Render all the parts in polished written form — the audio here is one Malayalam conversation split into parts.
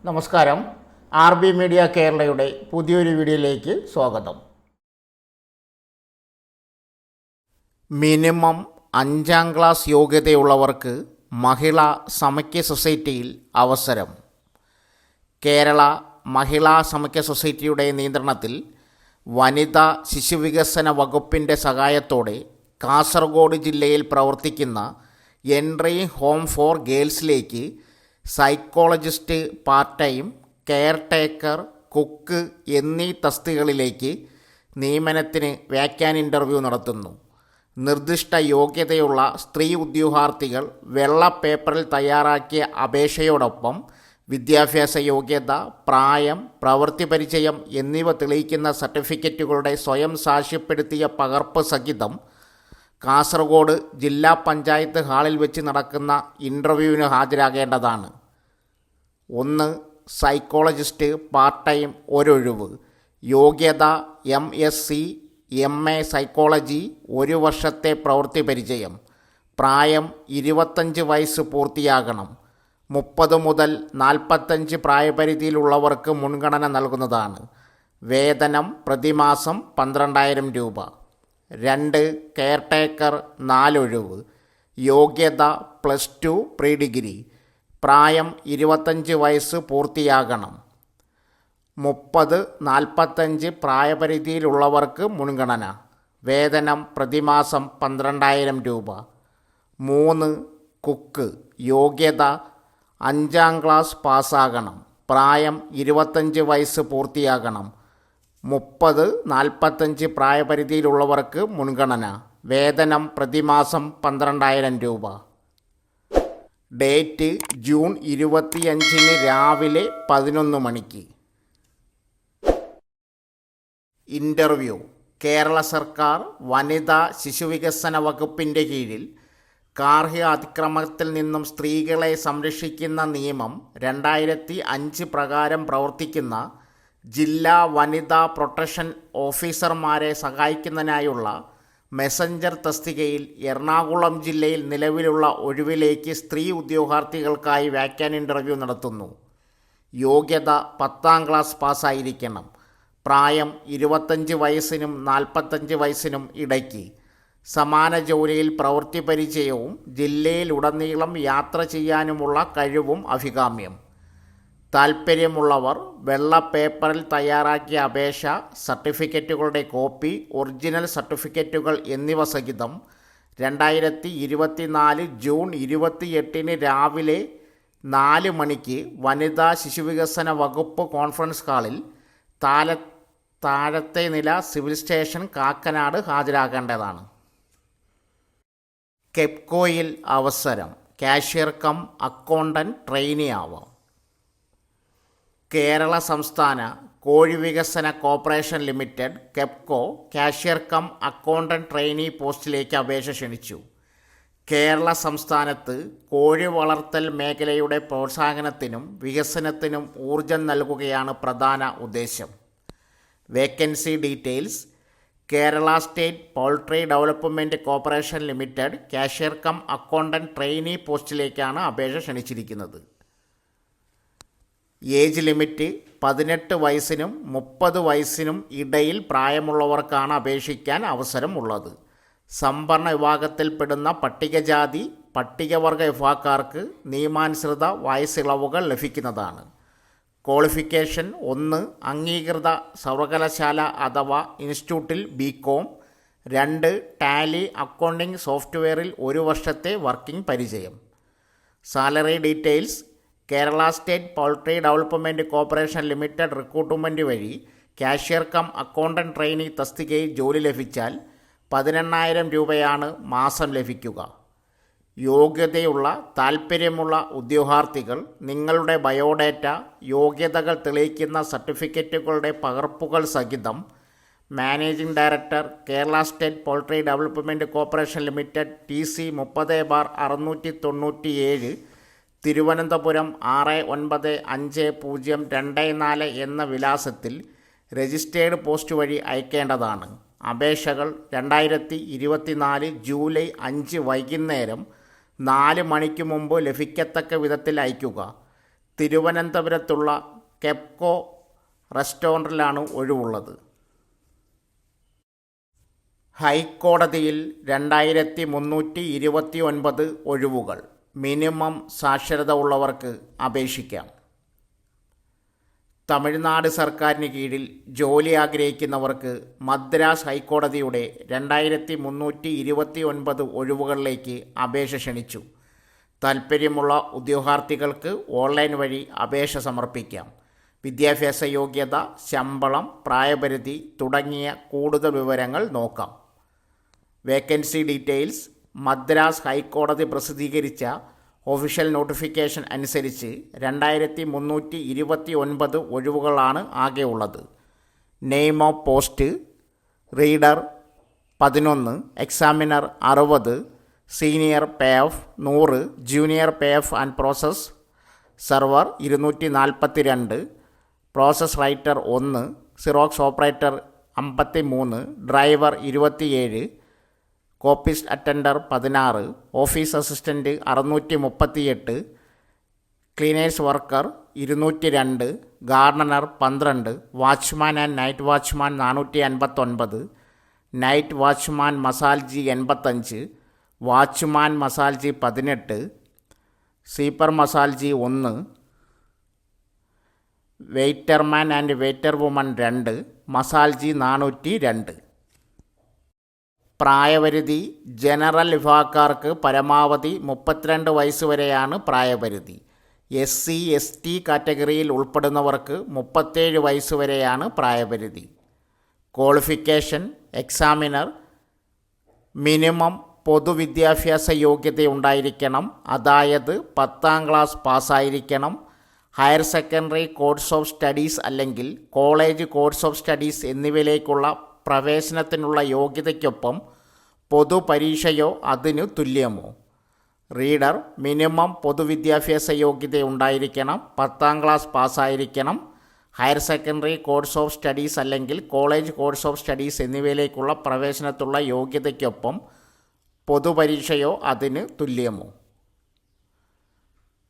നമസ്കാരം. RB മീഡിയ കേരളയുടെ പുതിയൊരു വീഡിയോയിലേക്ക് സ്വാഗതം. മിനിമം 5ാം ക്ലാസ് യോഗ്യതയുള്ളവർക്ക് മഹിളാ സമക്യ സൊസൈറ്റിയിൽ അവസരം. കേരള മഹിളാ സമക്യ സൊസൈറ്റിയുടെ നിയന്ത്രണത്തിൽ വനിതാ ശിശുവികസന വകുപ്പിൻ്റെ സഹായത്തോടെ കാസർഗോഡ് ജില്ലയിൽ പ്രവർത്തിക്കുന്ന എൻട്രി ഹോം ഫോർ ഗേൾസിലേക്ക് psychologist, part time, caretaker, cook എന്നീ തസ്തികകളിലേക്ക് നിയമനത്തിന് വാക്യാൻ ഇൻ്റർവ്യൂ നടത്തുന്നു. നിർദ്ദിഷ്ട യോഗ്യതയുള്ള സ്ത്രീ ഉദ്യോഗാർത്ഥികൾ വെള്ള പേപ്പറിൽ തയ്യാറാക്കിയ അപേക്ഷയോടൊപ്പം വിദ്യാഭ്യാസ യോഗ്യത, പ്രായം, പ്രവൃത്തി പരിചയം എന്നിവ തെളിയിക്കുന്ന സർട്ടിഫിക്കറ്റുകളുടെ സ്വയം സാക്ഷ്യപ്പെടുത്തിയ പകർപ്പ് സഹിതം കാസർഗോഡ് ജില്ലാ പഞ്ചായത്ത് ഹാളിൽ വെച്ച് നടക്കുന്ന ഇൻ്റർവ്യൂവിന് ഹാജരാകേണ്ടതാണ്. 1. സൈക്കോളജിസ്റ്റ്, പാർട്ട് ടൈം, ഒരൊഴിവ്. യോഗ്യത MSc, MA സൈക്കോളജി, 1 വർഷത്തെ പ്രവൃത്തി പരിചയം. പ്രായം 25 വയസ്സ് പൂർത്തിയാകണം. 30 മുതൽ 45 പ്രായപരിധിയിലുള്ളവർക്ക് മുൻഗണന നൽകുന്നതാണ്. വേതനം പ്രതിമാസം 12,000 രൂപ. 2. കെയർ ടേക്കർ, 4 ഒഴിവ്. യോഗ്യത +2 പ്രീ ഡിഗ്രി. പ്രായം 25 വയസ്സ് പൂർത്തിയാകണം. 30-45 പ്രായപരിധിയിലുള്ളവർക്ക് മുൻഗണന. വേതനം പ്രതിമാസം 12,000 രൂപ. 3. കുക്ക്. യോഗ്യത 5ാം ക്ലാസ് പാസ്സാകണം. പ്രായം 25 വയസ്സ് പൂർത്തിയാകണം. 30-45 പ്രായപരിധിയിലുള്ളവർക്ക് മുൻഗണന. വേതനം പ്രതിമാസം 12,000 രൂപ. ഡേറ്റ് ജൂൺ 25 രാവിലെ 11 മണിക്ക്. ഇൻ്റർവ്യൂ. കേരള സർക്കാർ വനിതാ ശിശുവികസന വകുപ്പിൻ്റെ കീഴിൽ ഗാർഹിക അതിക്രമത്തിൽ നിന്നും സ്ത്രീകളെ സംരക്ഷിക്കുന്ന നിയമം 2005 പ്രകാരം പ്രവർത്തിക്കുന്ന ജില്ലാ വനിതാ പ്രൊട്ടക്ഷൻ ഓഫീസർമാരെ സഹായിക്കുന്നതിനായുള്ള മെസഞ്ചർ തസ്തികയിൽ എറണാകുളം ജില്ലയിൽ നിലവിലുള്ള ഒഴിവിലേക്ക് സ്ത്രീ ഉദ്യോഗാർത്ഥികൾക്കായി വാക്യാൻ ഇൻ്റർവ്യൂ നടത്തുന്നു. യോഗ്യത 10ാം ക്ലാസ് പാസ്സായിരിക്കണം. പ്രായം 25 വയസ്സിനും 45 വയസ്സിനും ഇടയ്ക്ക്. സമാന ജോലിയിൽ പ്രവൃത്തി പരിചയവും ജില്ലയിലുടനീളം യാത്ര ചെയ്യാനുമുള്ള കഴിവും അഭികാമ്യം. താൽപ്പര്യമുള്ളവർ വെള്ള പേപ്പറിൽ തയ്യാറാക്കിയ അപേക്ഷ, സർട്ടിഫിക്കറ്റുകളുടെ കോപ്പി, ഒറിജിനൽ സർട്ടിഫിക്കറ്റുകൾ എന്നിവ സഹിതം 2024 ജൂൺ 28 രാവിലെ 4 മണിക്ക് വനിതാ ശിശുവികസന വകുപ്പ് കോൺഫറൻസ് ഹാളിൽ താഴത്തെ നില സിവിൽ സ്റ്റേഷൻ, കാക്കനാട് ഹാജരാകേണ്ടതാണ്. കെപ്കോയിൽ അവസരം. കാഷ്യർ കം അക്കൗണ്ടൻറ്റ് ട്രെയിനി ആവാം. കേരള സംസ്ഥാന കോഴി വികസന corporation limited KEPCO cashier cum accountant trainee പോസ്റ്റിലേക്ക് അപേക്ഷ ക്ഷണിച്ചു. കേരള സംസ്ഥാനത്ത് കോഴി വളർത്തൽ മേഖലയുടെ പ്രോത്സാഹനത്തിനും വികസനത്തിനും ഊർജം നൽകുകയാണ് പ്രധാന ഉദ്ദേശം. Vacancy details. Kerala state poultry development corporation limited cashier cum accountant trainee പോസ്റ്റിലേക്കാണ് അപേക്ഷ ക്ഷണിച്ചിരിക്കുന്നത്. ഏജ് ലിമിറ്റ് 18 വയസ്സിനും 30 വയസ്സിനും ഇടയിൽ പ്രായമുള്ളവർക്കാണ് അപേക്ഷിക്കാൻ അവസരമുള്ളത്. സംവരണ വിഭാഗത്തിൽപ്പെടുന്ന പട്ടികജാതി, പട്ടികവർഗ വിഭാഗക്കാർക്ക് നിയമാനുസൃത വയസ്സിളവുകൾ ലഭിക്കുന്നതാണ്. ക്വാളിഫിക്കേഷൻ: 1. അംഗീകൃത സർവകലാശാല അഥവാ ഇൻസ്റ്റിറ്റ്യൂട്ടിൽ BCom. 2. ടാലി അക്കൗണ്ടിംഗ് സോഫ്റ്റ്വെയറിൽ 1 വർഷത്തെ വർക്കിംഗ് പരിചയം. Salary details. Kerala state poultry development corporation limited recruitment വഴി കാഷ്യർ കം അക്കൗണ്ടൻറ്റ് ട്രെയിനി തസ്തികയിൽ ജോലി ലഭിച്ചാൽ 18,000 രൂപയാണ് മാസം ലഭിക്കുക. യോഗ്യതയുള്ള താൽപ്പര്യമുള്ള ഉദ്യോഗാർത്ഥികൾ നിങ്ങളുടെ ബയോഡേറ്റ, യോഗ്യതകൾ തെളിയിക്കുന്ന സർട്ടിഫിക്കറ്റുകളുടെ പകർപ്പുകൾ സഹിതം managing director, Kerala state poultry development corporation limited, TC 30/697, Thiruvananthapuram 695024 എന്ന വിലാസത്തിൽ രജിസ്റ്റേർഡ് പോസ്റ്റ് വഴി അയക്കേണ്ടതാണ്. അപേക്ഷകൾ 2024 ജൂലൈ 5 വൈകുന്നേരം 4 മണിക്ക് മുമ്പ് ലഭിക്കത്തക്ക വിധത്തിൽ അയയ്ക്കുക. തിരുവനന്തപുരത്തുള്ള കെപ്കോ റെസ്റ്റോറൻറ്റിലാണ് ഒഴിവുള്ളത്. ഹൈക്കോടതിയിൽ 2329 ഒഴിവുകൾ. മിനിമം സാക്ഷരത ഉള്ളവർക്ക് അപേക്ഷിക്കാം. തമിഴ്നാട് സർക്കാരിന് കീഴിൽ ജോലി ആഗ്രഹിക്കുന്നവർക്ക് മദ്രാസ് ഹൈക്കോടതിയുടെ 2329 ഒഴിവുകളിലേക്ക് അപേക്ഷ ക്ഷണിച്ചു. താൽപ്പര്യമുള്ള ഉദ്യോഗാർത്ഥികൾക്ക് ഓൺലൈൻ വഴി അപേക്ഷ സമർപ്പിക്കാം. വിദ്യാഭ്യാസ യോഗ്യത, ശമ്പളം, പ്രായപരിധി തുടങ്ങിയ കൂടുതൽ വിവരങ്ങൾ നോക്കാം. വേക്കൻസി ഡീറ്റെയിൽസ് മദ്രാസ് ഹൈക്കോടതി പ്രസിദ്ധീകരിച്ച ഒഫീഷ്യൽ നോട്ടിഫിക്കേഷൻ അനുസരിച്ച് 2329 ഒഴിവുകളാണ് ആകെ ഉള്ളത്. Name of post: reader 11, examiner 60, senior പേ ഓഫ് 100, ജൂനിയർ പേ ഓഫ് and process server 242, process writer 1, Xerox operator 53, driver 27, copyist attender 16, office assistant 638, cleaners worker 202, gardener 12, watchman and night watchman 459, night watchman masalchi 85, watchman masalchi 18, sweeper masalchi 1, waiterman and waiter woman 2, masalchi 402. പ്രായപരിധി: ജനറൽ വിഭാഗക്കാർക്ക് പരമാവധി 32 വയസ്സ് വരെയാണ് പ്രായപരിധി. SC ST കാറ്റഗറിയിൽ ഉൾപ്പെടുന്നവർക്ക് 37 വയസ്സ് വരെയാണ് പ്രായപരിധി. ക്വാളിഫിക്കേഷൻ: എക്സാമിനർ മിനിമം പൊതുവിദ്യാഭ്യാസ യോഗ്യതയുണ്ടായിരിക്കണം, അതായത് 10ാം ക്ലാസ് പാസ്സായിരിക്കണം. Higher secondary course of studies അല്ലെങ്കിൽ കോളേജ് കോഴ്സ് ഓഫ് സ്റ്റഡീസ് എന്നിവയിലേക്കുള്ള പ്രവേശനത്തിനുള്ള യോഗ്യതയ്ക്കൊപ്പം പൊതുപരീക്ഷയോ അതിനു തുല്യമോ. റീഡർ മിനിമം പൊതുവിദ്യാഭ്യാസ യോഗ്യതയുണ്ടായിരിക്കണം, 10ാം ക്ലാസ് പാസ്സായിരിക്കണം. Higher secondary course of studies അല്ലെങ്കിൽ കോളേജ് കോഴ്സ് ഓഫ് സ്റ്റഡീസ് എന്നിവയിലേക്കുള്ള പ്രവേശനത്തിനുള്ള യോഗ്യതയ്ക്കൊപ്പം പൊതുപരീക്ഷയോ അതിന് തുല്യമോ.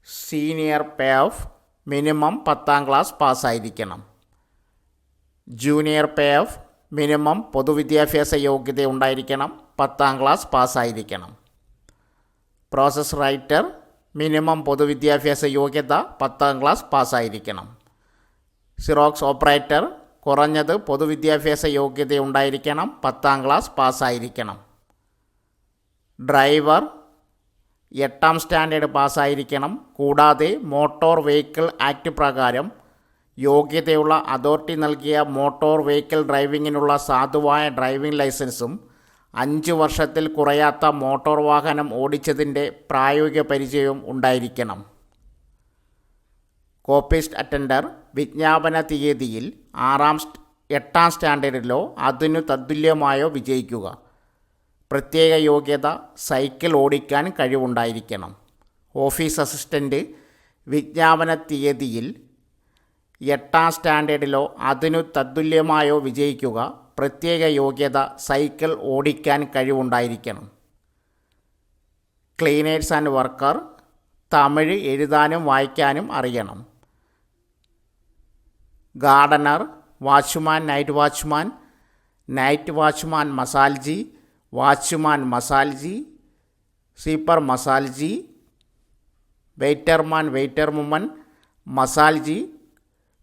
സീനിയർ പേ ഓഫ് മിനിമം 10ാം ക്ലാസ് പാസ്സായിരിക്കണം. ജൂനിയർ പേ ഓഫ് മിനിമം പൊതുവിദ്യാഭ്യാസ യോഗ്യത ഉണ്ടായിരിക്കണം, 10ാം ക്ലാസ് പാസ്സായിരിക്കണം. പ്രോസസ് റൈറ്റർ മിനിമം പൊതുവിദ്യാഭ്യാസ യോഗ്യത 10ാം ക്ലാസ് പാസ്സായിരിക്കണം. സിറോക്സ് ഓപ്പറേറ്റർ കുറഞ്ഞത് പൊതുവിദ്യാഭ്യാസ യോഗ്യത ഉണ്ടായിരിക്കണം, 10ാം ക്ലാസ് പാസ്സായിരിക്കണം. ഡ്രൈവർ 8ാം സ്റ്റാൻഡേർഡ് പാസ്സായിരിക്കണം. കൂടാതെ മോട്ടോർ വെഹിക്കിൾ ആക്ട് പ്രകാരം യോഗ്യതയുള്ള അതോറിറ്റി നൽകിയ മോട്ടോർ വെഹിക്കിൾ ഡ്രൈവിങ്ങിനുള്ള സാധുവായ ഡ്രൈവിംഗ് ലൈസൻസും 5 വർഷത്തിൽ കുറയാത്ത മോട്ടോർ വാഹനം ഓടിച്ചതിൻ്റെ പ്രായോഗിക പരിചയവും ഉണ്ടായിരിക്കണം. കോപ്പിസ്റ്റ് അറ്റൻഡർ വിജ്ഞാപന തീയതിയിൽ 8ാം സ്റ്റാൻഡേർഡിലോ അതിനു തത്തുല്യമായോ വിജയിക്കുക. പ്രത്യേക യോഗ്യത: സൈക്കിൾ ഓടിക്കാൻ കഴിവുണ്ടായിരിക്കണം. ഓഫീസ് അസിസ്റ്റൻ്റ് വിജ്ഞാപന തീയതിയിൽ 8ാം സ്റ്റാൻഡേർഡിലോ അതിനു തത്തുല്യമായോ വിജയിക്കുക. പ്രത്യേക യോഗ്യത: സൈക്കിൾ ഓടിക്കാൻ കഴിവുണ്ടായിരിക്കണം. ക്ലീനേഴ്സ് ആൻഡ് വർക്കർ തമിഴ് എഴുതാനും വായിക്കാനും അറിയണം. Gardener, watchman, night watchman masalchi, watchman masalchi, sweeper masalchi, waiterman, waiter woman masalchi.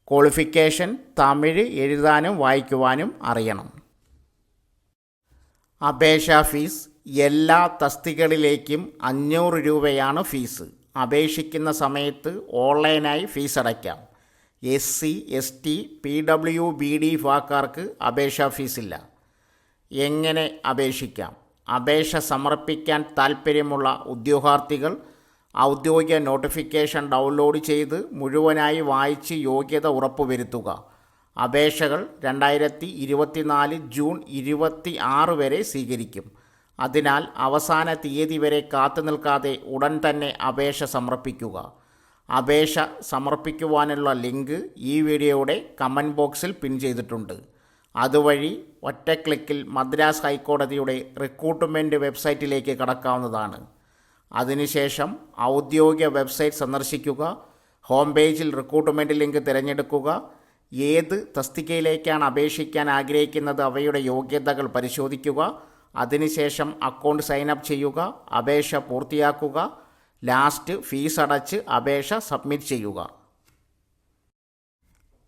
Qualification: Tamil എഴുതാനും വായിക്കുവാനും അറിയണം. അപേക്ഷാ ഫീസ്: എല്ലാ തസ്തികകളിലേക്കും 500 രൂപയാണ് ഫീസ്. അപേക്ഷിക്കുന്ന സമയത്ത് ഓൺലൈനായി ഫീസ് അടയ്ക്കാം. SC ST PWBD വിഭാഗക്കാർക്ക് അപേക്ഷാ ഫീസില്ല. എങ്ങനെ അപേക്ഷിക്കാം? അപേക്ഷ സമർപ്പിക്കാൻ താൽപ്പര്യമുള്ള ഉദ്യോഗാർത്ഥികൾ ഔദ്യോഗിക നോട്ടിഫിക്കേഷൻ ഡൗൺലോഡ് ചെയ്ത് മുഴുവനായി വായിച്ച് യോഗ്യത ഉറപ്പുവരുത്തുക. അപേക്ഷകൾ 2024 ജൂൺ 26 വരെ സ്വീകരിക്കും. അതിനാൽ അവസാന തീയതി വരെ കാത്തു നിൽക്കാതെ ഉടൻ തന്നെ അപേക്ഷ സമർപ്പിക്കുക. അപേക്ഷ സമർപ്പിക്കുവാനുള്ള ലിങ്ക് ഈ വീഡിയോയുടെ കമൻറ്റ് ബോക്സിൽ പിൻ ചെയ്തിട്ടുണ്ട്. അതുവഴി ഒറ്റ ക്ലിക്കിൽ മദ്രാസ് ഹൈക്കോടതിയുടെ റിക്രൂട്ട്മെൻറ്റ് വെബ്സൈറ്റിലേക്ക് കടക്കാവുന്നതാണ്. അതിനുശേഷം ഔദ്യോഗിക വെബ്സൈറ്റ് സന്ദർശിക്കുക. ഹോം പേജിൽ റിക്രൂട്ട്മെൻറ്റ് ലിങ്ക് തിരഞ്ഞെടുക്കുക. ഏത് തസ്തികയിലേക്കാണ് അപേക്ഷിക്കാൻ ആഗ്രഹിക്കുന്നത് അവയുടെ യോഗ്യതകൾ പരിശോധിക്കുക. അതിനുശേഷം അക്കൗണ്ട് സൈനപ്പ് ചെയ്യുക. അപേക്ഷ പൂർത്തിയാക്കുക. ലാസ്റ്റ് ഫീസ് അടച്ച് അപേക്ഷ സബ്മിറ്റ് ചെയ്യുക.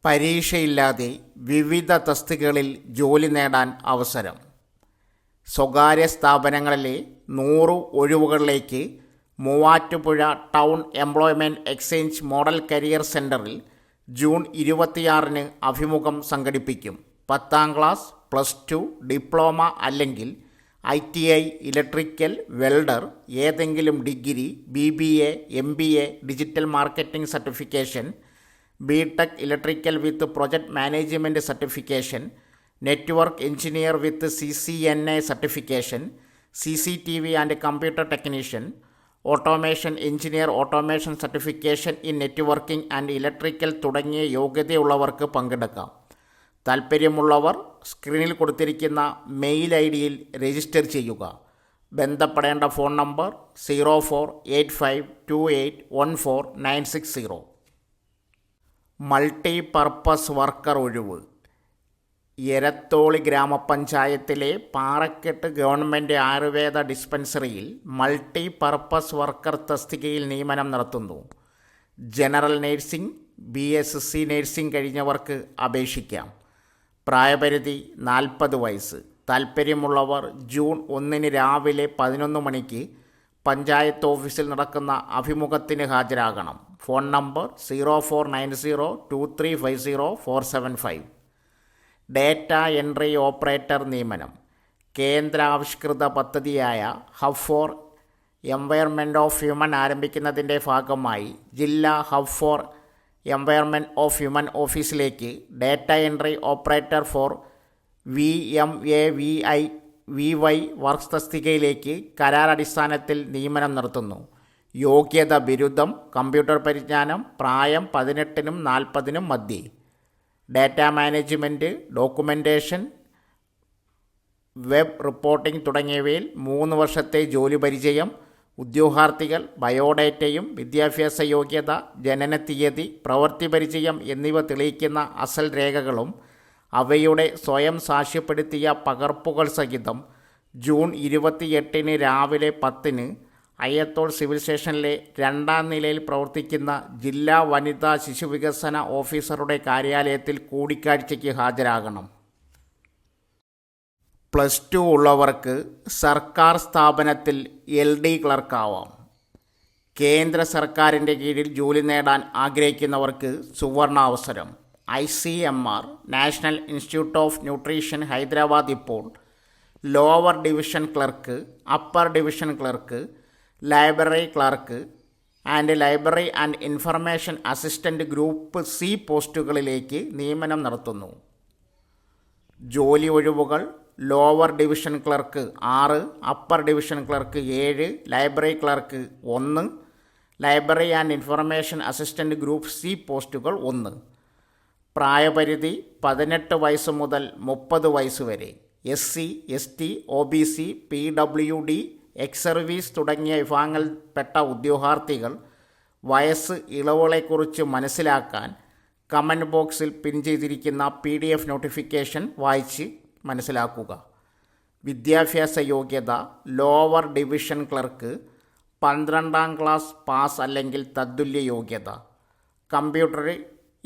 പരീക്ഷയില്ലാതെ വിവിധ തസ്തികകളിൽ ജോലി നേടാൻ അവസരം. സ്വകാര്യ സ്ഥാപനങ്ങളിലെ 100 ഒഴിവുകളിലേക്ക് Muvattupuzha town employment exchange model career സെൻറ്ററിൽ ജൂൺ 26-ന് അഭിമുഖം സംഘടിപ്പിക്കും. 10ാം ക്ലാസ്, +2, ഡിപ്ലോമ അല്ലെങ്കിൽ ITI, ഇലക്ട്രിക്കൽ, വെൽഡർ, ഏതെങ്കിലും degree, BBA, MBA, digital marketing certification, BTech electrical with project management certification, network engineer with CCNA certification, CCTV and computer technician, automation engineer automation certification in networking and electrical തുടങ്ങിയ യോഗ്യതയുള്ളവർക്ക് പങ്കെടുക്കാം. താൽപ്പര്യമുള്ളവർ സ്ക്രീനിൽ കൊടുത്തിരിക്കുന്ന മെയിൽ ID-യിൽ രജിസ്റ്റർ ചെയ്യുക. ബന്ധപ്പെടേണ്ട phone number 0485281490. Multi purpose worker ഒഴിവ്. എരത്തോളി ഗ്രാമപഞ്ചായത്തിലെ പാറക്കെട്ട് ഗവൺമെൻറ് ആയുർവേദ ഡിസ്പെൻസറിയിൽ മൾട്ടി പർപ്പസ് വർക്കർ തസ്തികയിൽ നിയമനം നടത്തുന്നു. ജനറൽ നഴ്സിംഗ്, BSc നഴ്സിംഗ് കഴിഞ്ഞവർക്ക് അപേക്ഷിക്കാം. പ്രായപരിധി 40 വയസ്സ്. താൽപ്പര്യമുള്ളവർ ജൂൺ 1-ന് രാവിലെ 11 മണിക്ക് പഞ്ചായത്ത് ഓഫീസിൽ നടക്കുന്ന അഭിമുഖത്തിന് ഹാജരാകണം. Phone number 04902350 data entry operator നിയമനം. കേന്ദ്രാവിഷ്കൃത പദ്ധതിയായ hub for environment of human ആരംഭിക്കുന്നതിൻ്റെ ഭാഗമായി ജില്ലാ hub for environment of human ഓഫീസിലേക്ക് data entry operator for VMAVI works തസ്തികയിലേക്ക് കരാറടിസ്ഥാനത്തിൽ നിയമനം നടത്തുന്നു. യോഗ്യത ബിരുദം, കമ്പ്യൂട്ടർ പരിജ്ഞാനം, പ്രായം 18-നും 40-നും മധ്യേ. Data management, documentation, web reporting തുടങ്ങിയവയിൽ 3 വർഷത്തെ ജോലി പരിചയം. ഉദ്യോഗാർത്ഥികൾ ബയോഡേറ്റയും വിദ്യാഭ്യാസ യോഗ്യത, ജനനത്തീയതി, പ്രവൃത്തി പരിചയം എന്നിവ തെളിയിക്കുന്ന അസൽ രേഖകളും അവയുടെ സ്വയം സാക്ഷ്യപ്പെടുത്തിയ പകർപ്പുകൾ സഹിതം ജൂൺ 28-ന് രാവിലെ 10-ന് അയ്യത്തോൾ സിവിൽ സ്റ്റേഷനിലെ 2ാം നിലയിൽ പ്രവർത്തിക്കുന്ന ജില്ലാ വനിതാ ശിശുവികസന ഓഫീസറുടെ കാര്യാലയത്തിൽ കൂടിക്കാഴ്ചയ്ക്ക് ഹാജരാകണം. +2 ഉള്ളവർക്ക് സർക്കാർ സ്ഥാപനത്തിൽ LD ക്ലർക്കാവാം. കേന്ദ്ര സർക്കാരിൻ്റെ കീഴിൽ ജോലി നേടാൻ ആഗ്രഹിക്കുന്നവർക്ക് സുവർണാവസരം. ICMR national institute of nutrition Hyderabad ഇപ്പോൾ lower division clerk, upper division clerk, library clerk and library and information assistant group C പോസ്റ്റുകളിലേക്ക് നിയമനം നടത്തുന്നു. ജോലി ഒഴിവുകൾ: lower division clerk 6, upper division clerk 7, library clerk 1, library and information assistant group C പോസ്റ്റുകൾ 1. പ്രായപരിധി 18 വയസ്സ് മുതൽ 30 വയസ്സ് വരെ. SC, ST, OBC, PWD, ex service തുടങ്ങിയ വിഭാഗങ്ങളിൽപ്പെട്ട ഉദ്യോഗാർത്ഥികൾ വയസ്സ് ഇളവുകളെക്കുറിച്ച് മനസ്സിലാക്കാൻ കമൻറ്റ് ബോക്സിൽ പിൻ ചെയ്തിരിക്കുന്ന PDF നോട്ടിഫിക്കേഷൻ വായിച്ച് മനസ്സിലാക്കുക. വിദ്യാഭ്യാസ യോഗ്യത: lower division clerk 12ാം class pass അല്ലെങ്കിൽ തത്തുല്യ യോഗ്യത. കമ്പ്യൂട്ടർ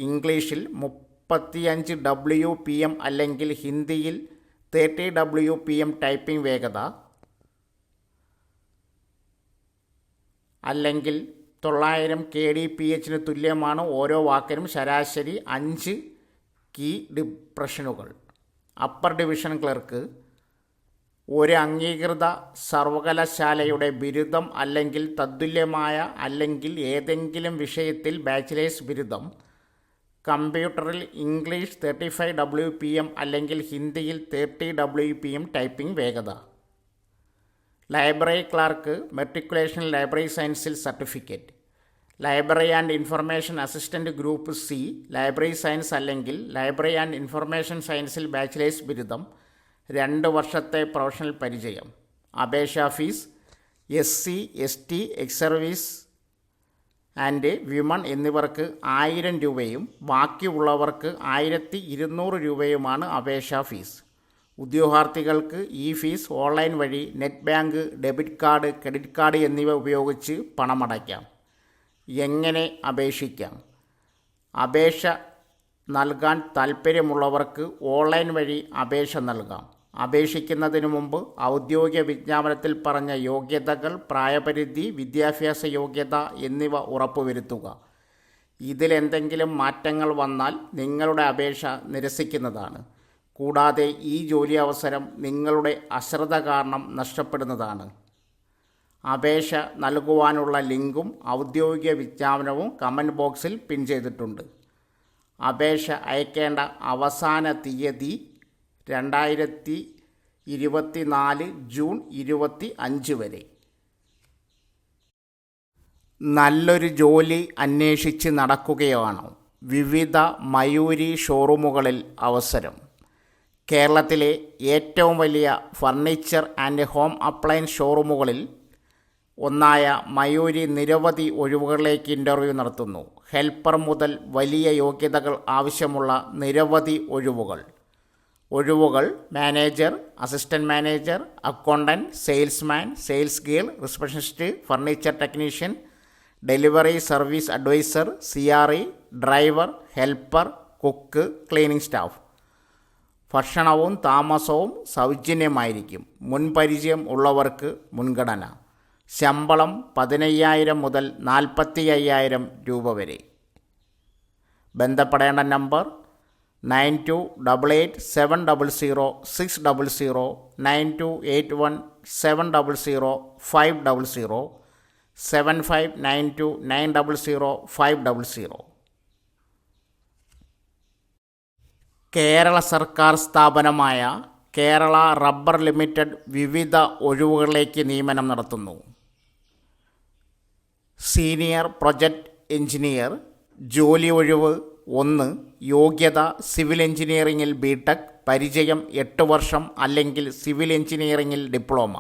ഇംഗ്ലീഷിൽ 35 WPM അല്ലെങ്കിൽ ഹിന്ദിയിൽ 30 WPM ടൈപ്പിംഗ് വേഗത അല്ലെങ്കിൽ 900 kbph തുല്യമാണ്. ഓരോ വാക്കിനും ശരാശരി 5 കീ ഡിപ്രഷനുകൾ. അപ്പർ ഡിവിഷൻ ക്ലർക്ക് ഒരു അംഗീകൃത സർവകലാശാലയുടെ ബിരുദം അല്ലെങ്കിൽ തത്തുല്യമായ അല്ലെങ്കിൽ ഏതെങ്കിലും വിഷയത്തിൽ ബാച്ചിലേഴ്സ് ബിരുദം. കമ്പ്യൂട്ടറിൽ ഇംഗ്ലീഷ് 35 WPM അല്ലെങ്കിൽ ഹിന്ദിയിൽ 30 WPM ടൈപ്പിംഗ് വേഗത. ലൈബ്രറി ക്ലർക്ക് മെട്രിക്കുലേഷൻ ലൈബ്രറി സയൻസിൽ certificate. Library and information assistant group C library science അല്ലെങ്കിൽ ലൈബ്രറി ആൻഡ് ഇൻഫർമേഷൻ സയൻസിൽ ബാച്ചിലേഴ്സ് ബിരുദം. 2 വർഷത്തെ പ്രൊഫഷണൽ പരിചയം. അപേക്ഷാ fees: SC, ST, ex service and women എന്നിവർക്ക് 1000 രൂപയും ബാക്കിയുള്ളവർക്ക് 1200 രൂപയുമാണ് അപേക്ഷാ ഫീസ്. ഉദ്യോഗാർത്ഥികൾക്ക് ഈ ഫീസ് ഓൺലൈൻ വഴി net bank, debit card, credit card എന്നിവ ഉപയോഗിച്ച് പണമടയ്ക്കാം. എങ്ങനെ അപേക്ഷിക്കാം? അപേക്ഷ നൽകാൻ താൽപ്പര്യമുള്ളവർക്ക് ഓൺലൈൻ വഴി അപേക്ഷ നൽകാം. അപേക്ഷിക്കുന്നതിന് മുമ്പ് ഔദ്യോഗിക വിജ്ഞാപനത്തിൽ പറഞ്ഞ യോഗ്യതകൾ, പ്രായപരിധി, വിദ്യാഭ്യാസ യോഗ്യത എന്നിവ ഉറപ്പുവരുത്തുക. ഇതിലെന്തെങ്കിലും മാറ്റങ്ങൾ വന്നാൽ നിങ്ങളുടെ അപേക്ഷ നിരസിക്കുന്നതാണ്. കൂടാതെ ഈ ജോലി അവസരം നിങ്ങളുടെ അശ്രദ്ധ കാരണം നഷ്ടപ്പെടുന്നതാണ്. അപേക്ഷ നൽകുവാനുള്ള ലിങ്കും ഔദ്യോഗിക വിജ്ഞാപനവും കമൻറ്റ് ബോക്സിൽ പിൻ ചെയ്തിട്ടുണ്ട്. അപേക്ഷ അയക്കേണ്ട അവസാന തീയതി 2024 ജൂൺ 25 വരെ. നല്ലൊരു ജോലി അന്വേഷിച്ച് നടക്കുകയാണോ? വിവിധ മയൂരി ഷോറൂമുകളിൽ അവസരം. കേരളത്തിലെ ഏറ്റവും വലിയ ഫർണിച്ചർ ആൻഡ് ഹോം അപ്ലയൻസ് ഷോറൂമുകളിൽ ഒന്നായ മയൂരി നിരവധി ഒഴിവുകളിലേക്ക് ഇൻ്റർവ്യൂ നടത്തുന്നു. ഹെൽപ്പർ മുതൽ വലിയ യോഗ്യതകൾ ആവശ്യമുള്ള നിരവധി ഒഴിവുകൾ manager, assistant manager, accountant, salesman, sales girl, receptionist, furniture technician, delivery service adviser, CRE, driver, helper, cook, cleaning staff. ഭക്ഷണവും താമസവും സൗജന്യമായിരിക്കും. മുൻപരിചയം ഉള്ളവർക്ക് മുൻഗണന. ശമ്പളം 15,000 മുതൽ 45,000 രൂപ വരെ. ബന്ധപ്പെടേണ്ട നമ്പർ 9288700600, 9281700500, 7592900500. കേരള സർക്കാർ സ്ഥാപനമായ കേരള റബ്ബർ ലിമിറ്റഡ് വിവിധ ഒഴിവുകളിലേക്ക് നിയമനം നടത്തുന്നു. Senior project engineer. ജോലി ഒഴിവ് 1. യോഗ്യത സിവിൽ എഞ്ചിനീയറിംഗിൽ BTech, പരിചയം 8 വർഷം അല്ലെങ്കിൽ സിവിൽ എഞ്ചിനീയറിംഗിൽ ഡിപ്ലോമ.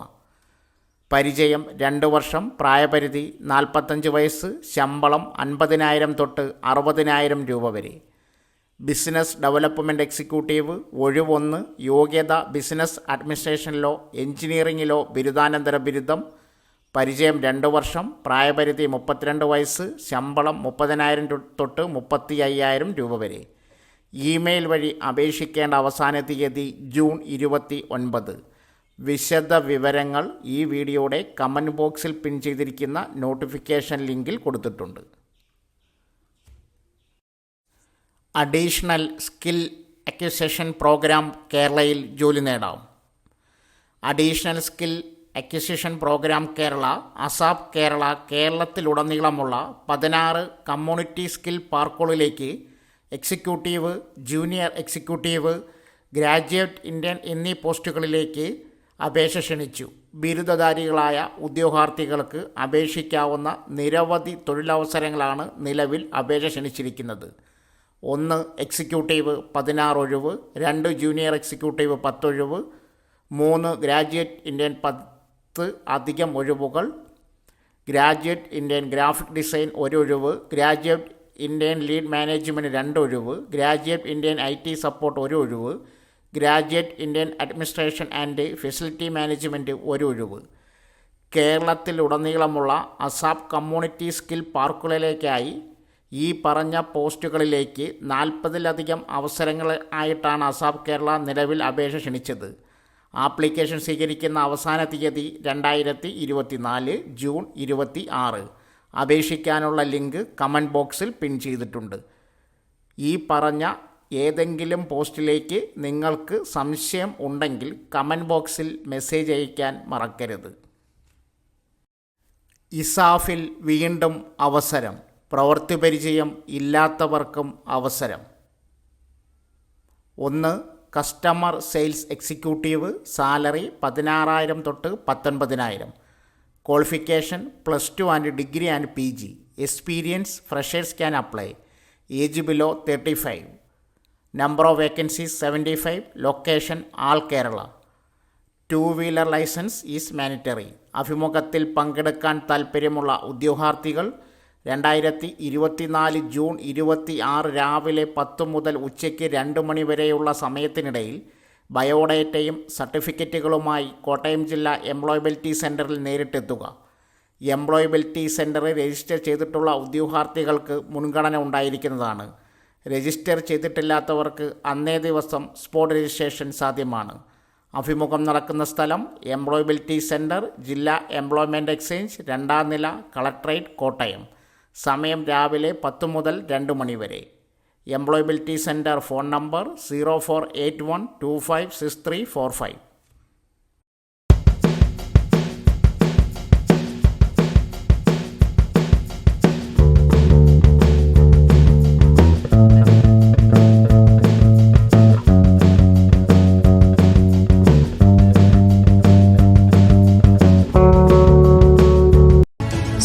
പരിചയം 2 വർഷം. പ്രായപരിധി 45 വയസ്സ്. ശമ്പളം 50,000 തൊട്ട് 60,000 രൂപ വരെ. Business development executive. ഒഴിവ് 1. യോഗ്യത ബിസിനസ് അഡ്മിനിസ്ട്രേഷനിലോ എഞ്ചിനീയറിംഗിലോ ബിരുദാനന്തര ബിരുദം. പരിചയം 2 വർഷം. പ്രായപരിധി 32 വയസ്സ്. ശമ്പളം 30,000 തൊട്ട് 35,000 രൂപ വരെ. ഇമെയിൽ വഴി അപേക്ഷിക്കേണ്ട അവസാന തീയതി ജൂൺ 29. വിശദ വിവരങ്ങൾ ഈ വീഡിയോയുടെ കമൻറ്റ് ബോക്സിൽ പിൻ ചെയ്തിരിക്കുന്ന നോട്ടിഫിക്കേഷൻ ലിങ്കിൽ കൊടുത്തിട്ടുണ്ട്. അഡീഷണൽ സ്കിൽ അക്വിസിഷൻ പ്രോഗ്രാം കേരളയിൽ ജോലി നേടാം. Additional skill acquisition program Kerala, ASAP Kerala, കേരളത്തിലുടനീളമുള്ള 16 കമ്മ്യൂണിറ്റി സ്കിൽ പാർക്കുകളിലേക്ക് executive, junior executive, graduate Indian എന്നീ പോസ്റ്റുകളിലേക്ക് അപേക്ഷ ക്ഷണിച്ചു. ബിരുദധാരികളായ ഉദ്യോഗാർത്ഥികൾക്ക് അപേക്ഷിക്കാവുന്ന നിരവധി തൊഴിലവസരങ്ങളാണ് നിലവിൽ അപേക്ഷ ക്ഷണിച്ചിരിക്കുന്നത്. 1. എക്സിക്യൂട്ടീവ് 16 ഒഴിവ്. 2. ജൂനിയർ എക്സിക്യൂട്ടീവ് 10 ഒഴിവ്. 3. ഗ്രാജുവേറ്റ് ഇന്ത്യൻ 10 അധികം ഒഴിവുകൾ. ഗ്രാജുവേറ്റ് ഇന്ത്യൻ ഗ്രാഫിക് ഡിസൈൻ 1 ഒഴിവ്. ഗ്രാജുവേറ്റ് ഇന്ത്യൻ ലീഡ് മാനേജ്മെൻറ്റ് 2 ഒഴിവ്. ഗ്രാജുവേറ്റ് ഇന്ത്യൻ IT സപ്പോർട്ട് 1 ഒഴിവ്. Graduate Indian administration and facility management 1 ഒഴിവ്. കേരളത്തിലുടനീളമുള്ള അസാപ് കമ്മ്യൂണിറ്റി സ്കിൽ പാർക്കുകളിലേക്കായി ഈ പറഞ്ഞ പോസ്റ്റുകളിലേക്ക് 40-ലധികം അവസരങ്ങൾ ആയിട്ടാണ് അസാപ് കേരള നിലവിൽ അപേക്ഷ ക്ഷണിച്ചത്. ആപ്ലിക്കേഷൻ സ്വീകരിക്കുന്ന അവസാന തീയതി 2024 ജൂൺ 26. അപേക്ഷിക്കാനുള്ള ലിങ്ക് കമൻറ്റ് ബോക്സിൽ പിൻ ചെയ്തിട്ടുണ്ട്. ഈ പറഞ്ഞ ഏതെങ്കിലും പോസ്റ്റിലേക്ക് നിങ്ങൾക്ക് സംശയം ഉണ്ടെങ്കിൽ കമൻറ്റ് ബോക്സിൽ മെസ്സേജ് അയയ്ക്കാൻ മറക്കരുത്. ഇസാഫിൽ വീണ്ടും അവസരം. പ്രവൃത്തി പരിചയം ഇല്ലാത്തവർക്കും അവസരം. 1. Customer sales executive. സാലറി 16,000 തൊട്ട് 19,000. Qualification +2 and degree and PG. Experience freshers can apply. Age below 35. Number of vacancies 75. Location all Kerala. 2-വീലർ ലൈസൻസ് ഈസ് മാൻഡറ്ററി. അഭിമുഖത്തിൽ പങ്കെടുക്കാൻ താൽപ്പര്യമുള്ള ഉദ്യോഗാർത്ഥികൾ 2024 ജൂൺ 26 രാവിലെ 10 മുതൽ ഉച്ചയ്ക്ക് 2 മണി വരെയുള്ള സമയത്തിനിടയിൽ ബയോഡേറ്റയും സർട്ടിഫിക്കറ്റുകളുമായി കോട്ടയം ജില്ലാ എംപ്ലോയബിലിറ്റി സെൻറ്ററിൽ നേരിട്ടെത്തുക. എംപ്ലോയബിലിറ്റി സെൻറ്റർ രജിസ്റ്റർ ചെയ്തിട്ടുള്ള ഉദ്യോഗാർത്ഥികൾക്ക് മുൻഗണന ഉണ്ടായിരിക്കുന്നതാണ്. രജിസ്റ്റർ ചെയ്തിട്ടില്ലാത്തവർക്ക് അന്നേ ദിവസം സ്പോട്ട് രജിസ്ട്രേഷൻ സാധ്യമാണ്. അഭിമുഖം നടക്കുന്ന സ്ഥലം എംപ്ലോയബിലിറ്റി സെൻറ്റർ, ജില്ലാ എംപ്ലോയ്മെൻറ്റ് എക്സ്ചേഞ്ച്, 2ാം നില, കളക്ട്രേറ്റ്, കോട്ടയം. സമയം രാവിലെ 10 മുതൽ 2 മണി വരെ. Employability centre phone number 0481256345.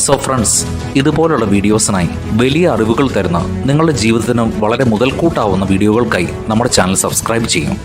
So friends, ഇതുപോലുള്ള വീഡിയോസിനായി വലിയ അറിവുകൾ തരുന്ന നിങ്ങളുടെ ജീവിതത്തിന് വളരെ മുതൽക്കൂട്ടാവുന്ന വീഡിയോകൾക്കായി നമ്മുടെ ചാനൽ സബ്സ്ക്രൈബ് ചെയ്യും.